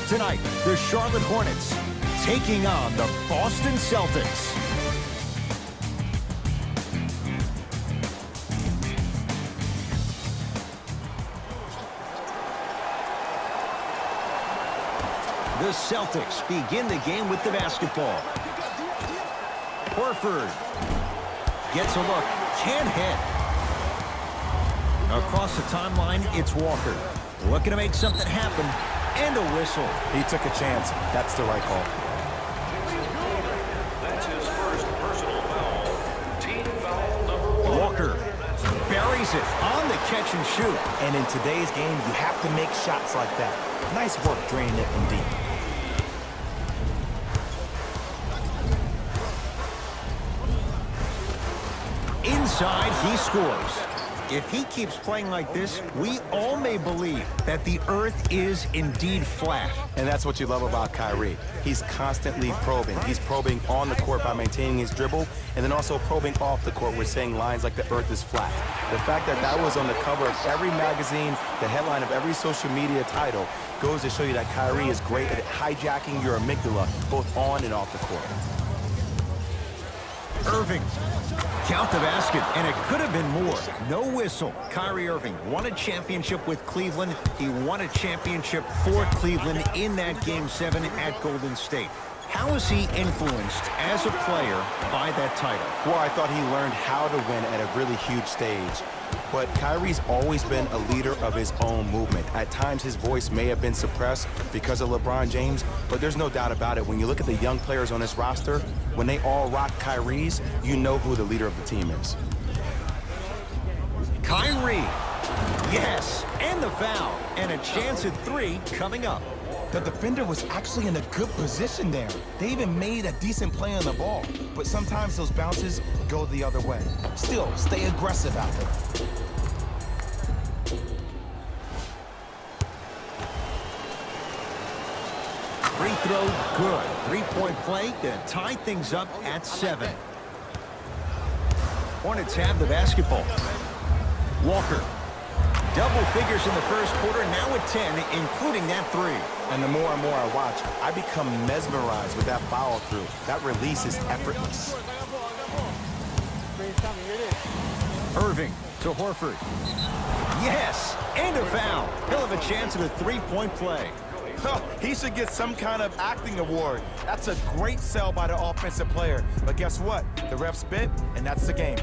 Tonight, the Charlotte Hornets taking on the Boston Celtics. The Celtics begin the game with the basketball. Horford gets a look, can't hit. Across the timeline, it's Walker. Looking to make something happen, and a whistle. He took a chance. That's the right call. That's his first personal foul. Team foul number 1. Walker buries it on the catch and shoot. And in today's game, you have to make shots like that. Nice work draining it from deep. Inside, he scores. If he keeps playing like this, we all may believe that the earth is indeed flat. And that's what you love about Kyrie. He's constantly probing. He's probing on the court by maintaining his dribble, and then also probing off the court with saying lines like the earth is flat. The fact that that was on the cover of every magazine, the headline of every social media title, goes to show you that Kyrie is great at hijacking your amygdala, both on and off the court. Irving, count the basket, and it could have been more. No whistle. Kyrie Irving won a championship with Cleveland. He won a championship for Cleveland in that Game 7 at Golden State. How is he influenced as a player by that title? Well, I thought he learned how to win at a really huge stage. But Kyrie's always been a leader of his own movement. At times, his voice may have been suppressed because of LeBron James, but there's no doubt about it. When you look at the young players on this roster, when they all rock Kyrie's, you know who the leader of the team is. Kyrie, yes, and the foul, and a chance at 3 coming up. The defender was actually in a good position there. They even made a decent play on the ball, but sometimes those bounces go the other way. Still, stay aggressive out there. Free throw, good. 3-point play to tie things up at 7. Hornets have the basketball. Walker. Double figures in the first quarter, now at 10, including that 3. And the more and more I watch, I become mesmerized with that follow-through. That release is effortless. Irving to Horford. Yes, and a foul. He'll have a chance at a 3-point play. He should get some kind of acting award. That's a great sell by the offensive player. But guess what? The ref spit, and that's the game.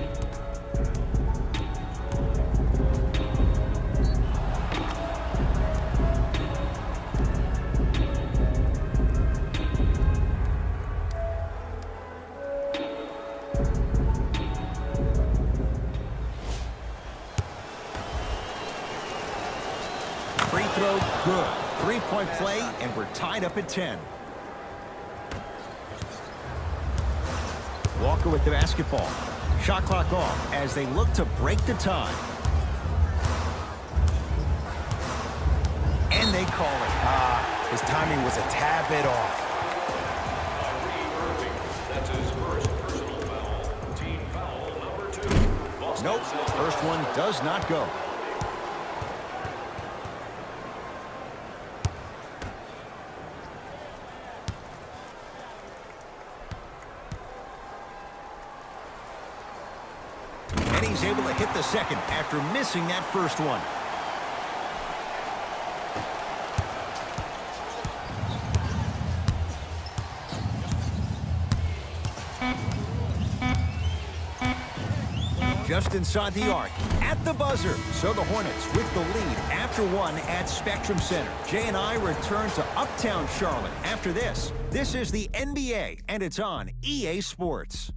Free throw, good. 3-point play, and we're tied up at 10. Walker with the basketball. Shot clock off as they look to break the tie. And they call it. His timing was a tad bit off. That's his first personal foul. Team foul number 2. Boston Nope, first one does not go. And he's able to hit the second after missing that first one. Just inside the arc, at the buzzer. So the Hornets with the lead after 1 at Spectrum Center. Jay and I return to Uptown Charlotte after this. This is the NBA, and it's on EA Sports.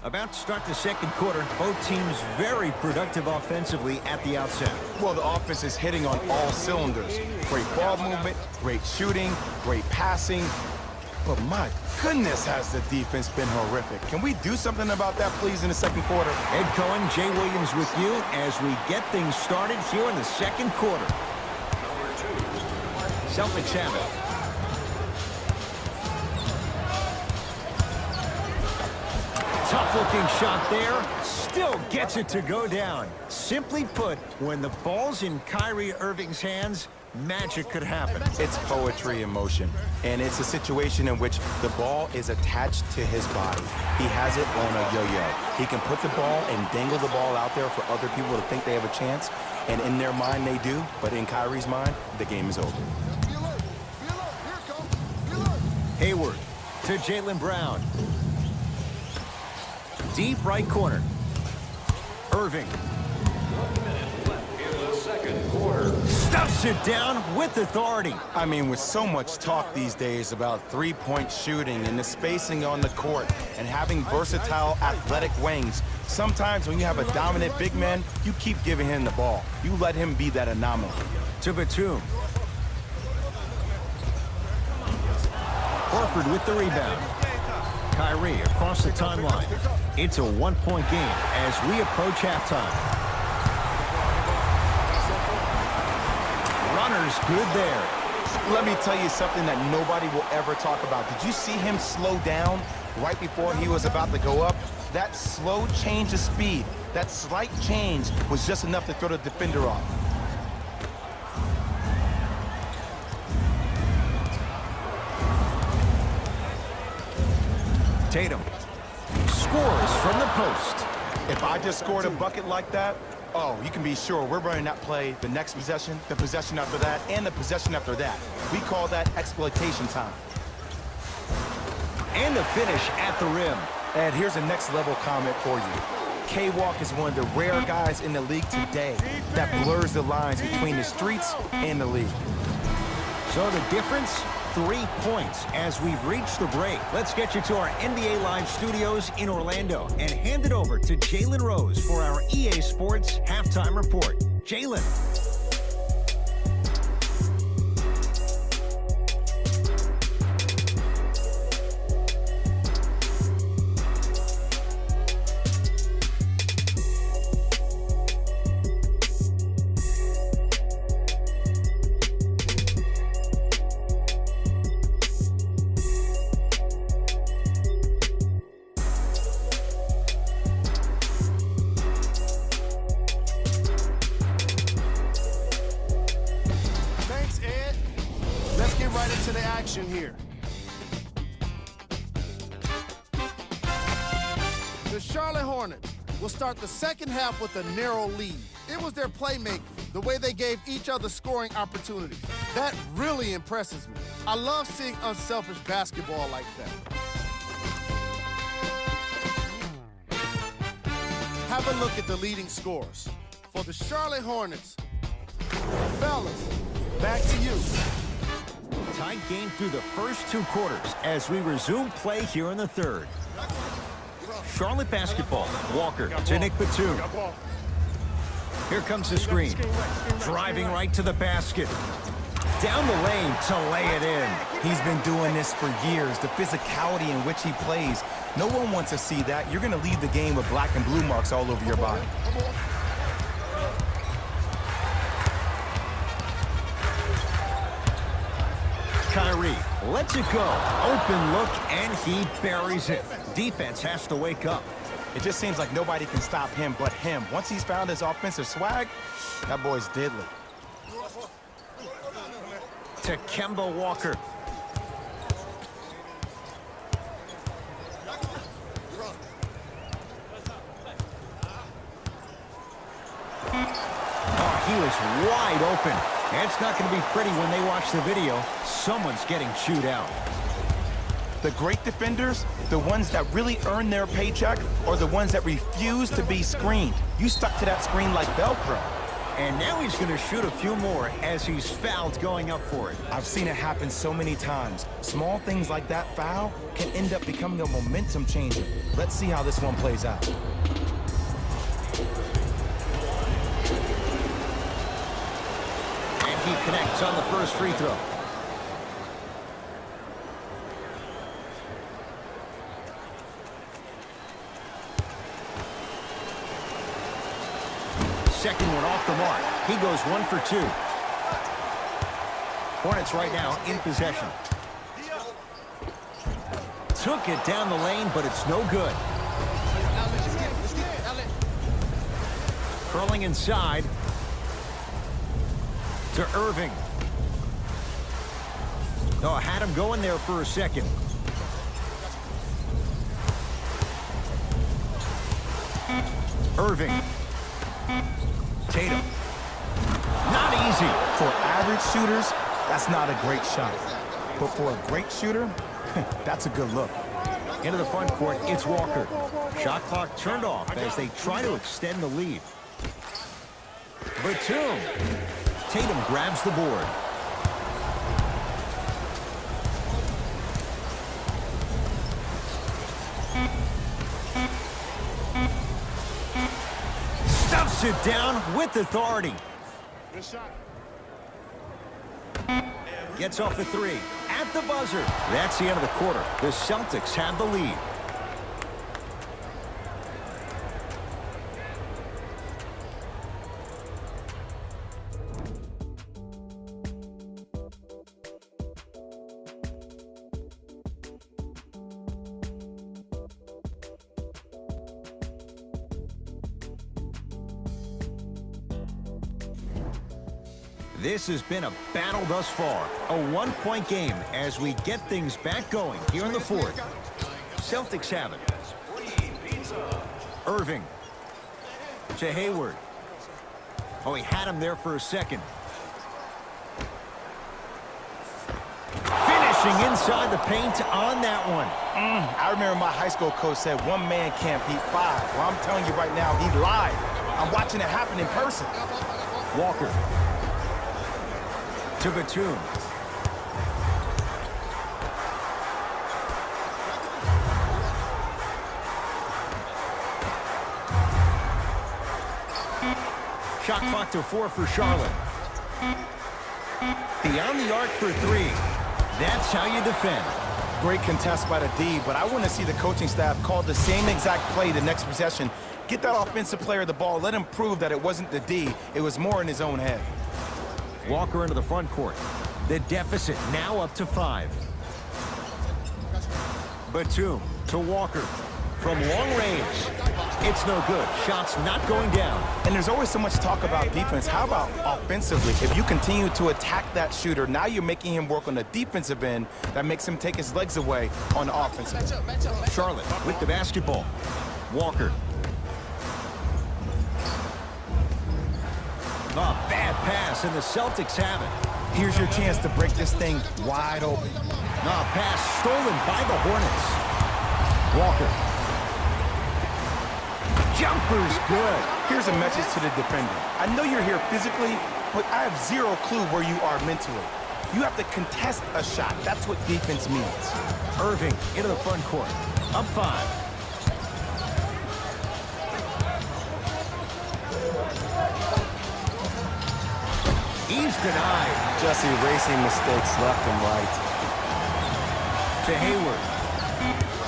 About to start the second quarter. Both teams very productive offensively at the outset. Well, the offense is hitting on all cylinders. Great ball movement, great shooting, great passing. But my goodness, has the defense been horrific. Can we do something about that, please, in the second quarter? Ed Cohen, Jay Williams with you as we get things started here in the second quarter. Celtics have it. Tough-looking shot there. Still gets it to go down. Simply put, when the ball's in Kyrie Irving's hands, magic could happen. It's poetry in motion, and it's a situation in which the ball is attached to his body. He has it on a yo-yo. He can put the ball and dangle the ball out there for other people to think they have a chance, and in their mind they do, but in Kyrie's mind, the game is over. Hayward to Jaylen Brown. Deep right corner. Irving. 1 minute left in the second quarter. Stuffs it down with authority. I mean, with so much talk these days about three-point shooting and the spacing on the court and having versatile athletic wings, sometimes when you have a dominant big man, you keep giving him the ball. You let him be that anomaly. To Batum. Horford with the rebound. Kyrie across the timeline. It's a one-point game as we approach halftime. Runner's good there. Let me tell you something that nobody will ever talk about. Did you see him slow down right before he was about to go up? That slow change of speed, that slight change was just enough to throw the defender off. Tatum scores from the post. If I just scored a bucket like that, oh, you can be sure we're running that play the next possession, the possession after that, and the possession after that. We call that exploitation time. And the finish at the rim. And here's a next level comment for you. K-Walk is one of the rare guys in the league today that blurs the lines between the streets and the league. So the difference? 3 points as we've reached the break. Let's get you to our NBA Live studios in Orlando and hand it over to Jalen Rose for our EA Sports Halftime Report. Jalen. To the action here. The Charlotte Hornets will start the second half with a narrow lead. It was their playmaking, the way they gave each other scoring opportunities. That really impresses me. I love seeing unselfish basketball like that. Have a look at the leading scores. For the Charlotte Hornets, fellas, back to you. Tight game through the first 2 quarters as we resume play here in the third. Charlotte basketball. Walker to Nick Batum. Here comes the screen. Driving right to the basket. Down the lane to lay it in. He's been doing this for years. The physicality in which he plays. No one wants to see that. You're going to leave the game with black and blue marks all over your body. Kyrie lets it go. Open look, and he buries it. Defense has to wake up. It just seems like nobody can stop him but him. Once he's found his offensive swag, that boy's deadly. To Kemba Walker. Oh, he was wide open. It's not going to be pretty when they watch the video. Someone's getting chewed out. The great defenders, the ones that really earn their paycheck, are the ones that refuse to be screened. You stuck to that screen like Velcro. And now he's going to shoot a few more as he's fouled going up for it. I've seen it happen so many times. Small things like that foul can end up becoming a momentum changer. Let's see how this one plays out. And he connects on the first free throw. Second one off the mark. He goes 1 for 2. Hornets right now in possession. Took it down the lane, but it's no good. Curling inside to Irving. Oh, had him going there for a second. Irving. Tatum. Not easy. For average shooters, that's not a great shot. But for a great shooter, that's a good look. Into the front court, it's Walker. Shot clock turned off as they try to extend the lead. Batum. Tatum grabs the board. Stuffs it down with authority. Gets off the three. At the buzzer. That's the end of the quarter. The Celtics have the lead. This has been a battle thus far. A one-point game as we get things back going here in the fourth. Celtics have it. Irving to Hayward. Oh, he had him there for a second. Finishing inside the paint on that one. I remember my high school coach said one man can't beat five. Well, I'm telling you right now, he lied. I'm watching it happen in person. Walker to Batum. Shot clock to 4 for Charlotte. Beyond the arc for 3. That's how you defend. Great contest by the D, but I want to see the coaching staff call the same exact play the next possession. Get that offensive player the ball. Let him prove that it wasn't the D. It was more in his own head. Walker into the front court. The deficit now up to 5. Batum to Walker. From long range. It's no good. Shots not going down. And there's always so much talk about defense. How about offensively? If you continue to attack that shooter, now you're making him work on the defensive end. That makes him take his legs away on the offensive end. Charlotte with the basketball. Walker. A bad pass, and the Celtics have it. Here's your chance to break this thing wide open. A pass stolen by the Hornets. Walker. Jumper's good. Here's a message to the defender. I know you're here physically, but I have zero clue where you are mentally. You have to contest a shot. That's what defense means. Irving into the front court. Up 5. He's denied. Just erasing mistakes left and right. To Hayward.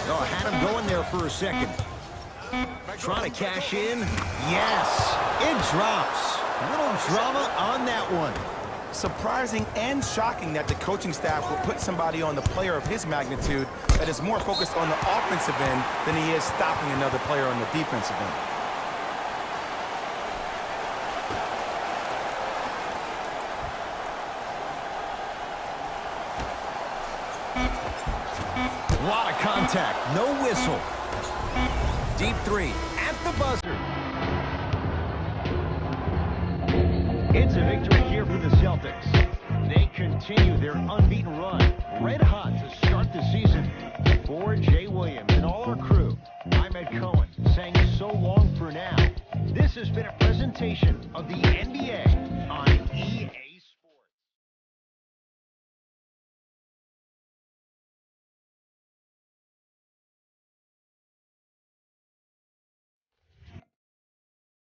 Oh, had him going there for a second. Trying to cash in. Yes, it drops. A little drama on that one. Surprising and shocking that the coaching staff would put somebody on the player of his magnitude that is more focused on the offensive end than he is stopping another player on the defensive end. A lot of contact, no whistle. Deep 3 at the buzzer. It's a victory here for the Celtics. They continue their unbeaten run, red hot to start the season. For Jay Williams and all our crew, I'm Ed Cohen saying so long for now. This has been a presentation of the NBA on EA.